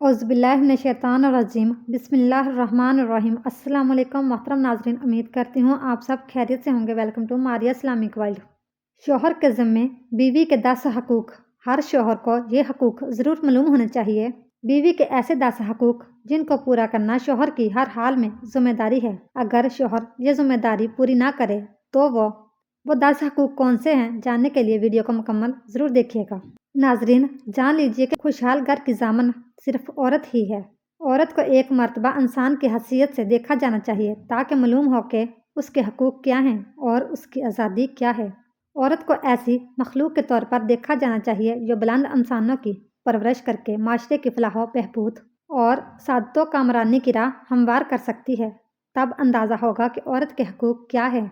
औज़ुबिल्लाहिमिनश्शैतानिर्रजीम बिस्मिल्लाहिर्रहमानिर्रहीम। अस्सलाम वालेकुम मोहतरम नाज़रीन, उम्मीद करती हूँ आप सब खैरियत से होंगे। Welcome to Maria Islamic world. शौहर के ज़िम्मे बीवी के 10 हकूक़। हर शौहर को ये हकूक़ ज़रूर मालूम होने चाहिए। बीवी के ऐसे 10 हकूक़ जिनको पूरा करना शौहर की हर हाल में ज़िम्मेदारी है। अगर शौहर ये ज़िम्मेदारी पूरी ना करे तो वो 10 हकूक़ कौन से हैं, जानने के लिए वीडियो को मुकम्मल ज़रूर देखिएगा। नाज़रीन, जान लीजिए कि खुशहाल घर की ज़ामन सिर्फ औरत ही है। औरत को एक मर्तबा इंसान की हैसियत से देखा जाना चाहिए ताकि मालूम हो कि उसके हकूक़ क्या हैं और उसकी आज़ादी क्या है। औरत को ऐसी मखलूक के तौर पर देखा जाना चाहिए जो बुलंद इंसानों की परवरिश करके माशरे की फलाह बहबूद और सादतों कामरानी की राह हमवार कर सकती है। तब अंदाज़ा होगा कि औरत के हकूक़ क्या है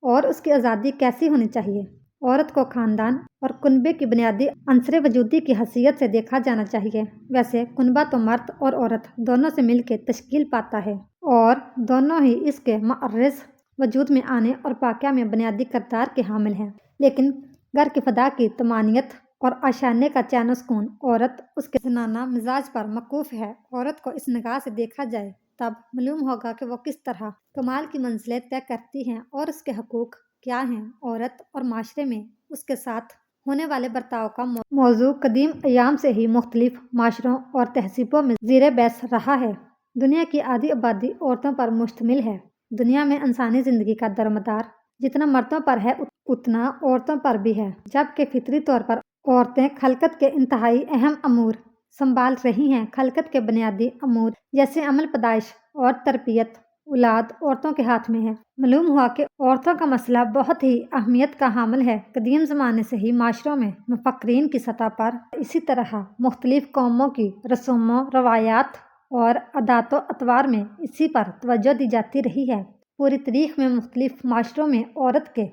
और उसकी आज़ादी कैसी होनी चाहिए। औरत को ख़ानदान और कुनबे की बुनियादी अंसरे वजूदी की हैसियत से देखा जाना चाहिए। वैसे कुनबा तो मर्द और औरत दोनों से मिल के तश्कील पाता है और दोनों ही इसके मुअर्रिज़ वजूद में आने और बाक़िया में बुनियादी किरदार के हामिल हैं। लेकिन घर की फ़दा की तमानियत और आशाने का चैन सुकून औरत उसके ज़नाना मिजाज पर मकूफ़ है। औरत को इस निगाह से देखा जाए तब मालूम होगा कि वो किस तरह कमाल की मंजिलें तय करती हैं और उसके हकूक़ क्या हैं। औरत और माशरे में उसके साथ होने वाले बर्ताव का मौजू कदीम अयाम से ही मुख्तलिफ माशरों और तहसीबों में ज़ीरे बहस रहा है। दुनिया की आधी आबादी औरतों पर मुश्तमिल है। दुनिया में इंसानी ज़िंदगी का दरमदार जितना मर्दों पर है उतना औरतों पर भी है, जबकि फितरी तौर पर औरतें खलकत के इंतहाई अहम अमूर संभाल रही हैं। खलकत के बुनियादी अमूर जैसे अमल पैदाइश और तरबियत औलाद औरतों के हाथ में है। मालूम हुआ कि औरतों का मसला बहुत ही अहमियत का हामिल है। कदीम ज़माने से ही माशरों में मुफक्रीन की सतह पर इसी तरह मुख्तलिफ कौमों की रसूमों रवायात और अदात अतवार में इसी पर तवज्जो दी जाती रही है। पूरी तारीख में मुख्तलिफ माशरों में औरत के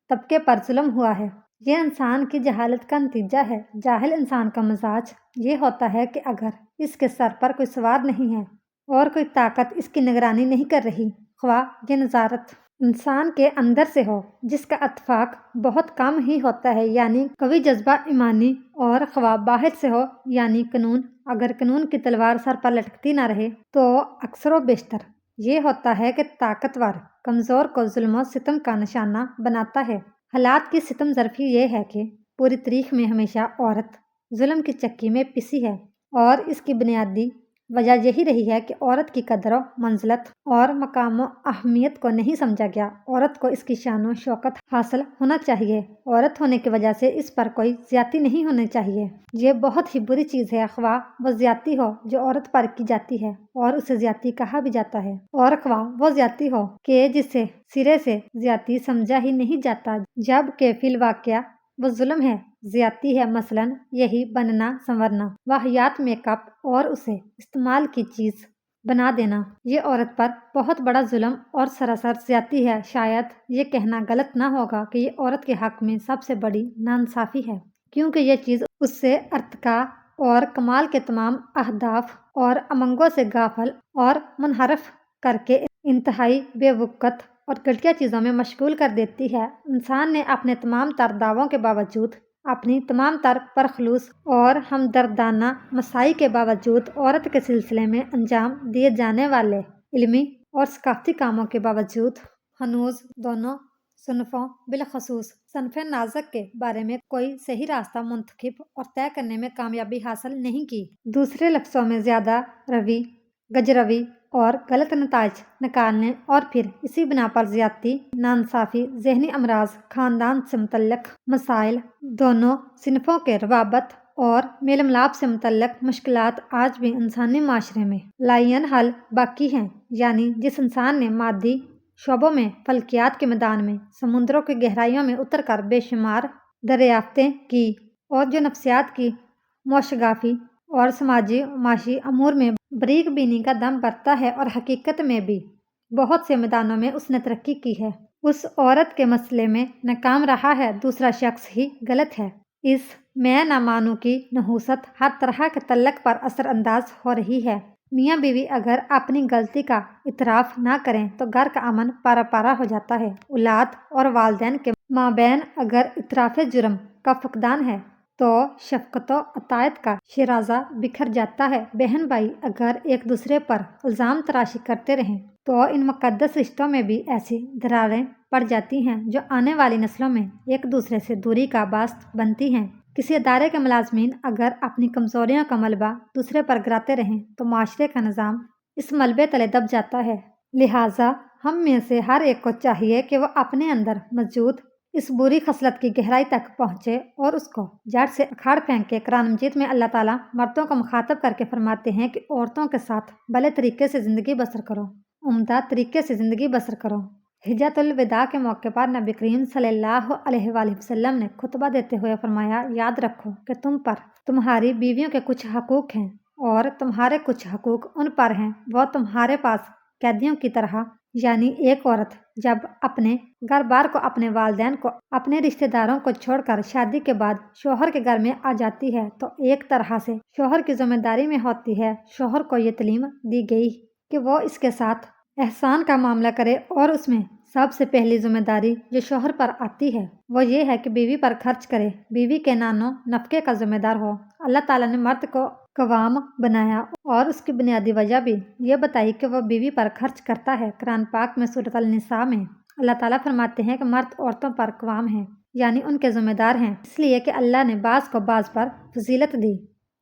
तबके पर जुल्म हुआ है। ये इंसान की जहालत का नतीजा है। जाहिल इंसान का मिजाज ये होता है कि अगर इसके सर पर कोई सवार नहीं है और कोई ताकत इसकी निगरानी नहीं कर रही, ख्वाह ये नज़ारत इंसान के अंदर से हो, जिसका इत्फाक बहुत कम ही होता है, यानी कभी जज्बा ईमानी, और ख्वाह बाहर से हो यानी कानून। अगर कानून की तलवार सर पर लटकती ना रहे तो अक्सर व बेशतर ये होता है कि ताकतवर कमज़ोर को जुल्म सितम का निशाना बनाता है। हालात की सितम ज़रफ़ी ये है कि पूरी तारीख में हमेशा औरत जुल्म की चक्की में पिसी है और इसकी बुनियादी वजह यही रही है कि औरत की कदर मंजिलत और मकाम अहमियत को नहीं समझा गया। औरत को इसकी शान और शौकत हासिल होना चाहिए। औरत होने की वजह से इस पर कोई ज़्यादती नहीं होनी चाहिए। ये बहुत ही बुरी चीज़ है। ख्वाह वो ज़्यादती हो जो औरत पर की जाती है और उसे ज़्यादती कहा भी जाता है, और ख्वाह वो ज़्यादती हो कि जिसे सिरे से ज़्यादती समझा ही नहीं जाता, जबकि फिल वाक़या वो जुल्म है, ज़्यादती है। मसलन यही बनना संवरना, वाहियात मेकअप और उसे इस्तेमाल की चीज़ बना देना, ये औरत पर बहुत बड़ा जुल्म और सरासर ज़्यादती है। शायद ये कहना गलत ना होगा कि ये औरत के हक़ में सबसे बड़ी नाइंसाफ़ी है, क्योंकि ये चीज़ उससे अर्तका और कमाल के तमाम अहदाफ और अमंगों से गाफिल और मुनहरफ करके इंतहाई बेवक़्त और घटिया चीज़ों में मशगूल कर देती है। इंसान ने अपने तमाम तर दावों के बावजूद, अपनी तमाम तर परखलूस और हमदर्दाना मसाई के बावजूद, औरत के सिलसिले में अंजाम दिए जाने वाले इल्मी और सकाफ़ती कामों के बावजूद हनूज़ दोनों सनफ़ों बिलखसूस सनफ़ नाज़क के बारे में कोई सही रास्ता मुंतखब और तय करने में कामयाबी हासिल नहीं की। दूसरे लफ्ज़ों में ज़्यादा रवी, गजरवी और गलत नताइज निकालने और फिर इसी बिना पर ज़्यादती, नाइंसाफ़ी, ज़हनी अमराज, ख़ानदान से मुतल्लिक़ मसाइल, दोनों सिनफ़ों के रवाबत और मेल मिलाप से मुतल्लिक़ मुश्किलात आज भी इंसानी माशरे में लाइन हल बाकी हैं। यानी जिस इंसान ने मादी शोबों में, फल्कियात के मैदान में, समुद्रों की गहराइयों में उतर कर बेशुमार दरियाफ्तें की और जो नफ्सियात की मोशगाफ़ी और समाजी माशी अमूर में बरीक बीनी का दम बरता है और हकीकत में भी बहुत से मैदानों में उसने तरक्की की है, उस औरत के मसले में नाकाम रहा है। दूसरा शख्स ही गलत है। इस मैं ना मानू की नहूसत हर तरह के तल्लक पर असरअंदाज हो रही है। मियाँ बीवी अगर अपनी गलती का इतराफ़ ना करें तो घर का अमन पारा पारा हो जाता है। औलाद और वालिदैन के माबैन अगर इतराफ़े जुर्म का फुकदान है تو शफ़क़त व अतायत का शिराज़ा बिखर जाता है। बहन भाई अगर एक दूसरे पर इल्ज़ाम तराशी करते रहें तो इन मुक़द्दस रिश्तों में भी ऐसी दरारें पड़ जाती हैं जो आने वाली नस्लों में एक दूसरे से दूरी का बायस बनती हैं। किसी अदारे के मुलाज़मीन अगर अपनी कमज़ोरियों का मलबा दूसरे पर गिराते रहें तो माशरे का निज़ाम इस मलबे तले दब जाता है। लिहाजा हम में से हर एक को चाहिए कि वह अपने अंदर मौजूद इस बुरी खसलत की गहराई तक पहुँचे और उसको जड़ से उखाड़ फेंके। कुरान मजीद में अल्लाह ताला मर्दों को मुखातब करके फरमाते हैं कि औरतों के साथ भले तरीके से ज़िंदगी बसर करो, उम्दा तरीके से ज़िंदगी बसर करो। हिज्जतुल विदा के मौके पर नबी करीम सल्लल्लाहु अलैहि वसल्लम ने खुतबा देते हुए फरमाया, याद रखो कि तुम पर तुम्हारी बीवियों के कुछ हकूक़ हैं और तुम्हारे कुछ हकूक़ उन पर हैं। वो तुम्हारे पास कैदियों की तरह, यानी एक औरत जब अपने घर बार को, अपने वालिदैन को, अपने रिश्तेदारों को छोड़कर शादी के बाद शोहर के घर में आ जाती है तो एक तरह से शोहर की जिम्मेदारी में होती है। शोहर को ये तालीम दी गई कि वो इसके साथ एहसान का मामला करे और उसमें सबसे पहली जिम्मेदारी जो शोहर पर आती है वो ये है कि बीवी पर खर्च करे, बीवी के नानो नफके का जिम्मेदार हो। अल्लाह ताला ने मर्द को कवाम बनाया और उसकी बुनियादी वजह भी ये बताई कि वह बीवी पर खर्च करता है। कुरान पाक में सूरत अल-निसा में अल्लाह ताला फरमाते हैं कि मर्द औरतों पर कवाम हैं, यानी उनके जिम्मेदार हैं, इसलिए कि अल्लाह ने बाज़ को बाज़ पर फजीलत दी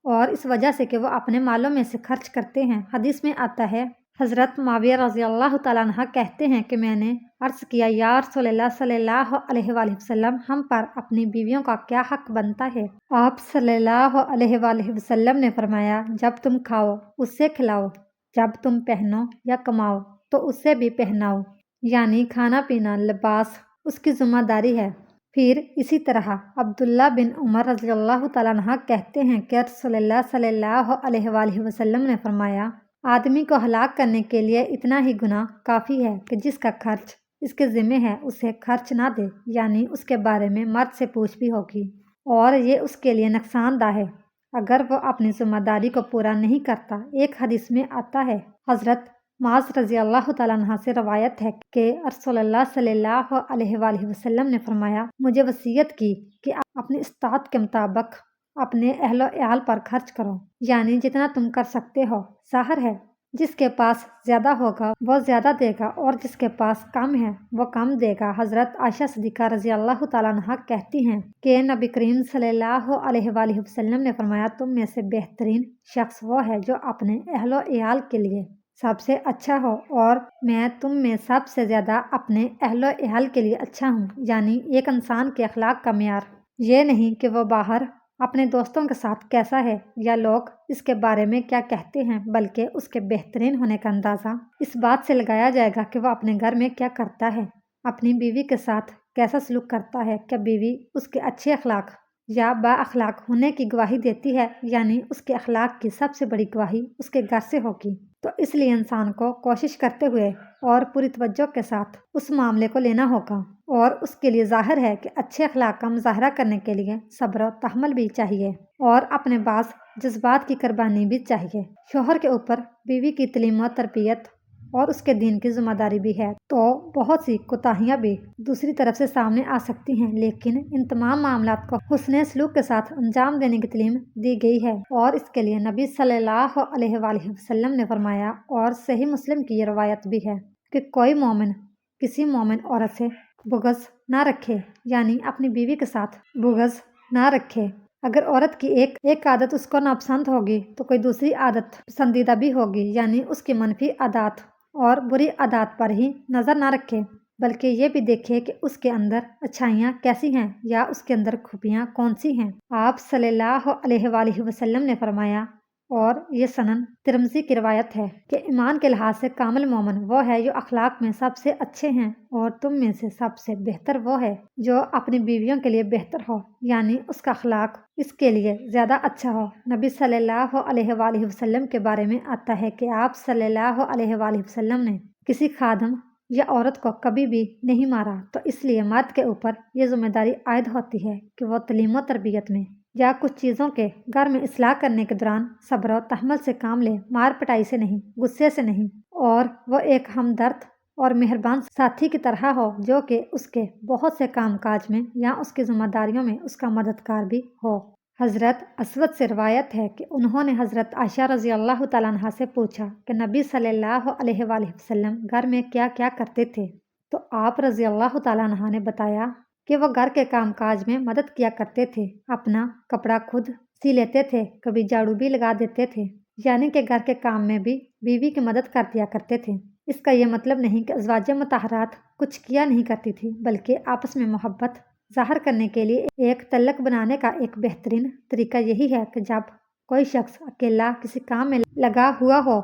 और इस वजह से कि वो अपने मालों में से खर्च करते हैं। हदीस में आता है, हज़रत मुआविया रज़ियल्लाहु तआला अन्हा कहते हैं कि मैंने अर्ज़ किया, या रसूलल्लाह सल्लल्लाहु अलैहि वसल्लम, हम पर अपनी बीवियों का क्या हक बनता है? आप सल्लल्लाहु अलैहि वसल्लम ने फरमाया, जब तुम खाओ उससे खिलाओ, जब तुम पहनो या कमाओ तो उससे भी पहनाओ, यानी खाना पीना लिबास उसकी जिम्मेदारी है। फिर इसी तरह अब्दुल्ला बिन उमर रज़ियल्लाहु तआला अन्हा कहते हैं कि रसूलुल्लाह सल्लल्लाहु अलैहि वसल्लम ने फरमाया, आदमी को हलाक करने के लिए इतना ही गुनाह काफ़ी है कि जिसका खर्च इसके ज़िम्मे है उसे खर्च ना दे, यानी उसके बारे में मर्द से पूछ भी होगी और ये उसके लिए नुकसानदा है अगर वो अपनी जिम्मेदारी को पूरा नहीं करता। एक हदीस में आता है, हज़रत माज़ रज़ियल्लाहु तआला अन्हा से रवायत है कि रसूलुल्लाह सल्लल्लाहु अलैहि वसल्लम ने फरमाया, मुझे वसीयत की कि अपनी इस्तात के मुताबिक अपने अहलो याल पर खर्च करो, यानी जितना तुम कर सकते हो। ज़ाहिर है जिसके पास ज़्यादा होगा वो ज़्यादा देगा और जिसके पास कम है वो कम देगा। हज़रत आयशा सिद्दीक़ा रज़ियल्लाहु तआला अन्हा कहती हैं कि नबी करीम सल्लल्लाहु अलैहि वसल्लम ने फरमाया, तुम में से बेहतरीन शख्स वो है जो अपने अहलो याल के लिए सबसे अच्छा हो और मैं तुम में सबसे ज़्यादा अपने अहलो याल के लिए अच्छा हूँ। यानी एक इंसान के अखलाक का मेयार ये नहीं कि वो बाहर अपने दोस्तों के साथ कैसा है या लोग इसके बारे में क्या कहते हैं, बल्कि उसके बेहतरीन होने का अंदाज़ा इस बात से लगाया जाएगा कि वह अपने घर में क्या करता है, अपनी बीवी के साथ कैसा सलूक करता है। क्या बीवी उसके अच्छे अखलाक या बाअखलाक होने की गवाही देती है, यानी उसके अखलाक की सबसे बड़ी गवाही उसके घर से होगी। तो इसलिए इंसान को कोशिश करते हुए और पूरी तवज्जो के साथ उस मामले को लेना होगा और उसके लिए ज़ाहिर है कि अच्छे अखलाक का मुजाहरा करने के लिए सब्र और तहम्मुल भी चाहिए और अपने बाज़ जज्बात की कुर्बानी भी चाहिए। शोहर के ऊपर बीवी की तालीम और तरबियत और उसके दीन की जिम्मेदारी भी है। तो बहुत सी कोताहियाँ भी दूसरी तरफ से सामने आ सकती हैं, लेकिन इन तमाम मामलात को हुस्ने सलूक के साथ अंजाम देने की तालीम दी गई है और इसके लिए नबी सल्लल्लाहु अलैहि वसल्लम ने फरमाया, और सही मुस्लिम की ये रवायत भी है कि कोई मोमिन किसी मोमिन औरत से बुग़्ज़ ना रखे, यानी अपनी बीवी के साथ बुग़्ज़ ना रखे। अगर औरत की एक आदत उसको नापसंद होगी तो कोई दूसरी आदत पसंदीदा भी होगी, यानी उसकी मनफी आदत और बुरी आदत पर ही नज़र ना रखे, बल्कि ये भी देखे कि उसके अंदर अच्छाइयाँ कैसी हैं या उसके अंदर खूबियाँ कौन सी हैं। आप सल्लल्लाहु अलैहि वसल्लम ने फरमाया, और ये सनन तिरमिज़ी की रवायत है कि ईमान के लिहाज से कामिल मोमिन वो है जो अखलाक में सबसे अच्छे हैं, और तुम में से सबसे बेहतर वो है जो अपनी बीवियों के लिए बेहतर हो, यानी उसका अखलाक इसके लिए ज़्यादा अच्छा हो। नबी सल्लल्लाहु अलैहि वसल्लम के बारे में आता है कि आप सल्लल्लाहु अलैहि वसल्लम ने किसी खादम या औरत को कभी भी नहीं मारा, तो इसलिए मर्द के ऊपर ये जिम्मेदारी आयद होती है कि वो तालीम और तरबियत में या कुछ चीज़ों के घर में इस्लाह करने के दौरान सब्र और तहम्मुल से काम ले, मार पिटाई से नहीं, गुस्से से नहीं, और वो एक हमदर्द और मेहरबान साथी की तरह हो जो कि उसके बहुत से काम काज में या उसकी जिम्मेदारियों में उसका मददगार भी हो। حضرت اسود سے روایت ہے کہ انہوں نے حضرت عائشہ رضی اللہ تعالیٰ عنہا سے پوچھا کہ نبی صلی اللہ علیہ وآلہ وسلم گھر میں کیا کیا کرتے تھے، تو آپ رضی اللہ تعالیٰ عنہا نے بتایا کہ وہ گھر کے کام کاج میں مدد کیا کرتے تھے، اپنا کپڑا خود سی لیتے تھے، کبھی جھاڑو بھی لگا دیتے تھے، یعنی کہ گھر کے کام میں بھی بیوی کی مدد کر دیا کرتے تھے۔ اس کا یہ مطلب نہیں کہ ازواج مطہرات کچھ کیا نہیں کرتی تھی، بلکہ آپس میں محبت ظاہر کرنے کے لیے ایک تعلق بنانے کا ایک بہترین طریقہ یہی ہے کہ جب کوئی شخص اکیلا کسی کام میں لگا ہوا ہو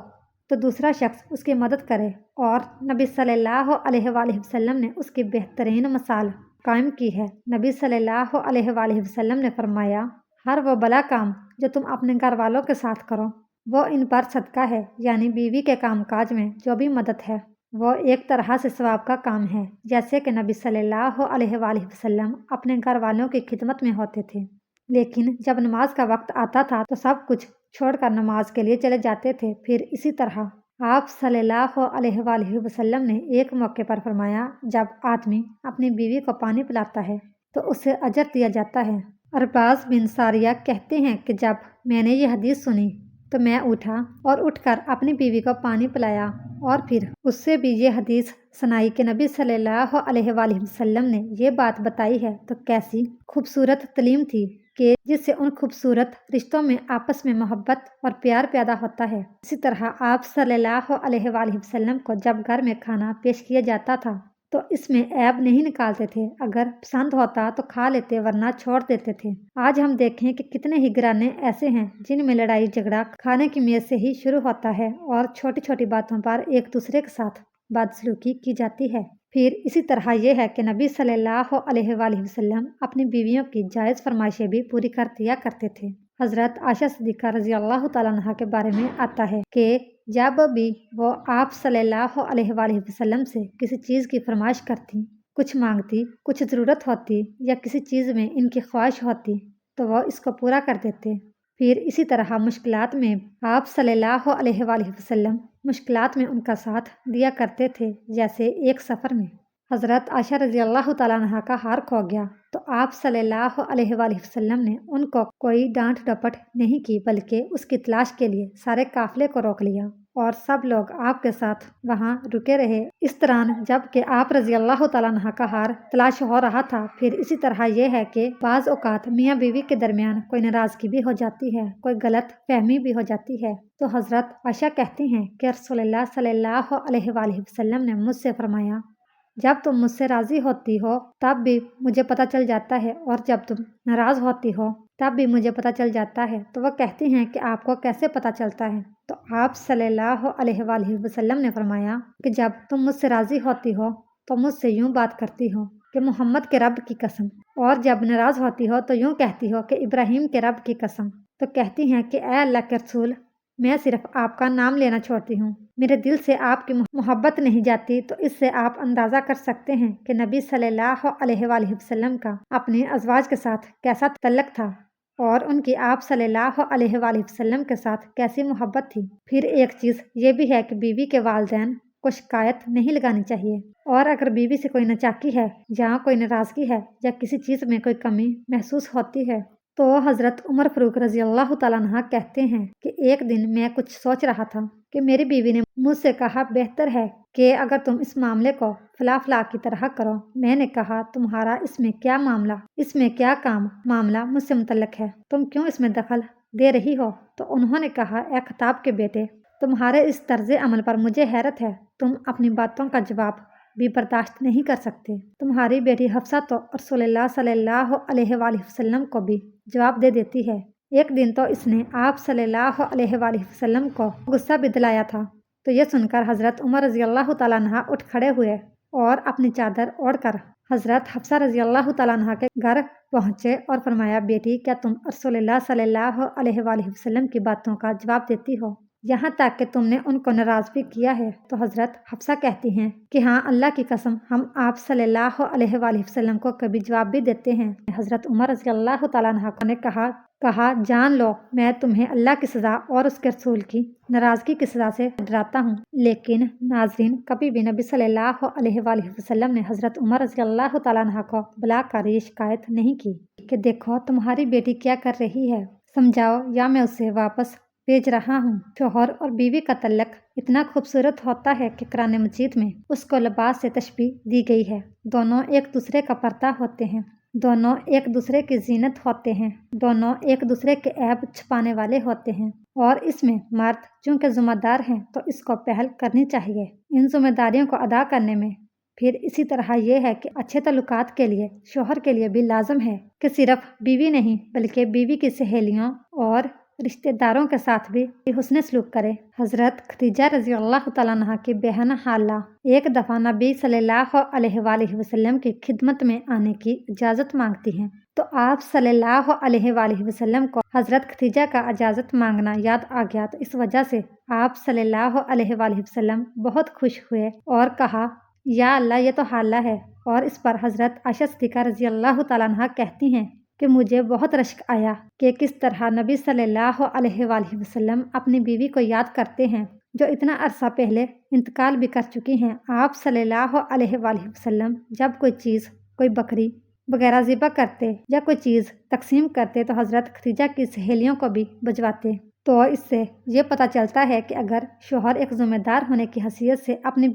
تو دوسرا شخص اس کی مدد کرے، اور نبی صلی اللہ علیہ وآلہ وسلم نے اس کی بہترین مثال قائم کی ہے۔ نبی صلی اللہ علیہ وآلہ وسلم نے فرمایا، ہر وہ بھلا کام جو تم اپنے گھر والوں کے ساتھ کرو وہ ان پر صدقہ ہے، یعنی بیوی کے کام کاج میں جو بھی مدد ہے وہ ایک طرح سے ثواب کا کام ہے، جیسے کہ نبی صلی اللہ علیہ وآلہ وسلم اپنے گھر والوں کی خدمت میں ہوتے تھے، لیکن جب نماز کا وقت آتا تھا تو سب کچھ چھوڑ کر نماز کے لیے چلے جاتے تھے۔ پھر اسی طرح آپ صلی اللہ علیہ وآلہ وسلم نے ایک موقع پر فرمایا، جب آدمی اپنی بیوی کو پانی پلاتا ہے تو اسے اجر دیا جاتا ہے۔ ارباز بن ساریہ کہتے ہیں کہ جب میں نے یہ حدیث سنی تو میں اٹھا اور اٹھ کر اپنی بیوی کو پانی پلایا، اور پھر اس سے بھی یہ حدیث سنائی کہ نبی صلی اللہ علیہ وآلہ وسلم نے یہ بات بتائی ہے، تو کیسی خوبصورت تعلیم تھی کہ جس سے ان خوبصورت رشتوں میں آپس میں محبت اور پیار پیدا ہوتا ہے۔ اسی طرح آپ صلی اللہ علیہ وآلہ وسلم کو جب گھر میں کھانا پیش کیا جاتا تھا تو اس میں عیب نہیں نکالتے تھے، اگر پسند ہوتا تو کھا لیتے ورنہ چھوڑ دیتے تھے۔ آج ہم دیکھیں کہ کتنے ہی گھرانے ایسے ہیں جن میں لڑائی جھگڑا کھانے کی میز سے ہی شروع ہوتا ہے اور چھوٹی چھوٹی باتوں پر ایک دوسرے کے ساتھ بدسلوکی کی جاتی ہے۔ پھر اسی طرح یہ ہے کہ نبی صلی اللہ علیہ وآلہ وسلم اپنی بیویوں کی جائز فرمائشیں بھی پوری کر دیا کرتے تھے۔ حضرت عائشہ صدیقہ رضی اللہ تعالیٰ عنہا کے بارے میں آتا ہے کہ جب بھی وہ آپ صلی اللہ علیہ وآلہ وسلم سے کسی چیز کی فرمائش کرتی، کچھ مانگتی، کچھ ضرورت ہوتی یا کسی چیز میں ان کی خواہش ہوتی تو وہ اس کو پورا کر دیتے۔ پھر اسی طرح مشکلات میں آپ صلی اللہ علیہ وآلہ وسلم مشکلات میں ان کا ساتھ دیا کرتے تھے، جیسے ایک سفر میں حضرت عائشہ رضی اللہ تعالیٰ عنہا کا ہار کھو گیا تو آپ صلی اللہ علیہ وآلہ وسلم نے ان کو کوئی ڈانٹ ڈپٹ نہیں کی، بلکہ اس کی تلاش کے لیے سارے قافلے کو روک لیا اور سب لوگ آپ کے ساتھ وہاں رکے رہے اس طرح جب کہ آپ رضی اللہ تعالیٰ عنہ کا ہار تلاش ہو رہا تھا۔ پھر اسی طرح یہ ہے کہ بعض اوقات میاں بیوی کے درمیان کوئی ناراضگی بھی ہو جاتی ہے، کوئی غلط فہمی بھی ہو جاتی ہے، تو حضرت عائشہ کہتی ہیں کہ رسول اللہ صلی اللہ علیہ وآلہ وسلم نے مجھ سے فرمایا، جب تم مجھ سے راضی ہوتی ہو تب بھی مجھے پتہ چل جاتا ہے، اور جب تم ناراض ہوتی ہو تب بھی مجھے پتہ چل جاتا ہے۔ تو وہ کہتی ہیں کہ آپ کو کیسے پتہ چلتا ہے؟ تو آپ صلی اللہ علیہ وآلہ وسلم نے فرمایا کہ جب تم مجھ سے راضی ہوتی ہو تو مجھ سے یوں بات کرتی ہو کہ محمد کے رب کی قسم، اور جب ناراض ہوتی ہو تو یوں کہتی ہو کہ ابراہیم کے رب کی قسم۔ تو کہتی ہیں کہ اے اللہ کے رسول، میں صرف آپ کا نام لینا چھوڑتی ہوں، میرے دل سے آپ کی محبت نہیں جاتی۔ تو اس سے آپ اندازہ کر سکتے ہیں کہ نبی صلی اللہ علیہ وآلہ وسلم کا اپنے ازواج کے ساتھ کیسا تعلق تھا اور ان کی آپ صلی اللہ علیہ وآلہ وسلم کے ساتھ کیسی محبت تھی۔ پھر ایک چیز یہ بھی ہے کہ بیوی کے والدین کو شکایت نہیں لگانی چاہیے، اور اگر بیوی سے کوئی ناچاکی ہے یا کوئی ناراضگی ہے یا کسی چیز میں کوئی کمی محسوس ہوتی ہے تو حضرت عمر فاروق رضی اللہ تعالیٰ عنہ کہتے ہیں کہ ایک دن میں کچھ سوچ رہا تھا کہ میری بیوی نے مجھ سے کہا، بہتر ہے کہ اگر تم اس معاملے کو فلاں فلاں کی طرح کرو۔ میں نے کہا، تمہارا اس میں کیا معاملہ، اس میں کیا کام معاملہ مجھ سے متعلق ہے، تم کیوں اس میں دخل دے رہی ہو؟ تو انہوں نے کہا، اے خطاب کے بیٹے، تمہارے اس طرز عمل پر مجھے حیرت ہے، تم اپنی باتوں کا جواب بھی برداشت نہیں کر سکتے۔ تمہاری بیٹی حفصہ تو رسول اللہ صلی اللہ علیہ وآلہ وسلم کو بھی جواب دے دیتی ہے۔ ایک دن تو اس نے آپ صلی اللہ علیہ وآلہ وسلم کو غصہ بھی دلایا تھا۔ تو یہ سن کر حضرت عمر رضی اللہ تعالیٰ عنہ اٹھ کھڑے ہوئے اور اپنی چادر اوڑھ کر حضرت حفصہ رضی اللہ تعالیٰ عنہ کے گھر پہنچے اور فرمایا، بیٹی، کیا تم رسول اللہ صلی اللہ علیہ وآلہ وسلم کی باتوں کا جواب دیتی ہو، یہاں تک کہ تم نے ان کو ناراض بھی کیا ہے؟ تو حضرت حفصہ کہتی ہیں کہ ہاں، اللہ کی قسم، ہم آپ صلی اللہ علیہ وآلہ وسلم کو کبھی جواب بھی دیتے ہیں۔ حضرت عمر رضی اللہ تعالیٰ عنہ نے کہا کہا جان لو میں تمہیں اللہ کی سزا اور اس کے رسول کی ناراضگی کی سزا سے ڈراتا ہوں۔ لیکن ناظرین، کبھی بھی نبی صلی اللہ علیہ وآلہ وسلم نے حضرت عمر رضی اللہ تعالیٰ عنہ کو بلا کر یہ شکایت نہیں کی کہ دیکھو تمہاری بیٹی کیا کر رہی ہے، سمجھاؤ یا میں اسے واپس بھیج رہا ہوں۔ شوہر اور بیوی کا تعلق اتنا خوبصورت ہوتا ہے کہ قرآن مجید میں اس کو لباس سے تشبیہ دی گئی ہے۔ دونوں ایک دوسرے کا پردہ ہوتے ہیں، دونوں ایک دوسرے کی زینت ہوتے ہیں، دونوں ایک دوسرے کے عیب چھپانے والے ہوتے ہیں، اور اس میں مرد چونکہ ذمہ دار ہیں تو اس کو پہل کرنی چاہیے ان ذمہ داریوں کو ادا کرنے میں۔ پھر اسی طرح یہ ہے کہ اچھے تعلقات کے لیے شوہر کے لیے بھی لازم ہے کہ صرف بیوی نہیں بلکہ بیوی کی سہیلیوں اور رشتہ داروں کے ساتھ بھی حسن سلوک کرے۔ حضرت خدیجہ رضی اللہ تعالیٰ عنہ کی بہن حالہ ایک دفعہ نبی صلی اللہ علیہ وآلہ وسلم کی خدمت میں آنے کی اجازت مانگتی ہیں تو آپ صلی اللہ علیہ وآلہ وسلم کو حضرت خدیجہ کا اجازت مانگنا یاد آ گیا، تو اس وجہ سے آپ صلی اللہ علیہ وآلہ وسلم بہت خوش ہوئے اور کہا یا اللہ یہ تو حالہ ہے۔ اور اس پر حضرت عائشہ صدیقہ رضی اللہ تعالیٰ عنہ کہتی ہیں کہ مجھے بہت رشک آیا کہ کس طرح نبی صلی اللہ علیہ وآلہ وسلم اپنی بیوی کو یاد کرتے ہیں جو اتنا عرصہ پہلے انتقال بھی کر چکی ہیں۔ آپ صلی اللہ علیہ وآلہ وسلم جب کوئی چیز، کوئی بکری وغیرہ ذبح کرتے یا کوئی چیز تقسیم کرتے تو حضرت خدیجہ کی سہیلیوں کو بھی بھجواتے۔ تو اس سے یہ پتہ چلتا ہے کہ اگر شوہر ایک ذمہ دار ہونے کی حیثیت سے اپنی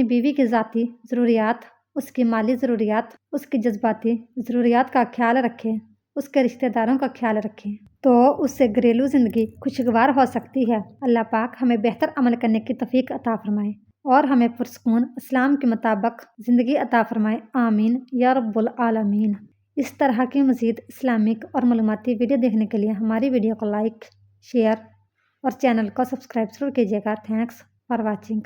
بیوی کی ذاتی ضروریات، اس کی مالی ضروریات، اس کی جذباتی ضروریات کا خیال رکھے، اس کے رشتہ داروں کا خیال رکھے تو اس سے گھریلو زندگی خوشگوار ہو سکتی ہے۔ اللہ پاک ہمیں بہتر عمل کرنے کی توفیق عطا فرمائے اور ہمیں پرسکون اسلام کے مطابق زندگی عطا فرمائے، آمین یا رب العالمین۔ اس طرح کی مزید اسلامک اور معلوماتی ویڈیو دیکھنے کے لیے ہماری ویڈیو کو لائک، شیئر اور چینل کو سبسکرائب ضرور کیجیے گا۔ Thanks for watching.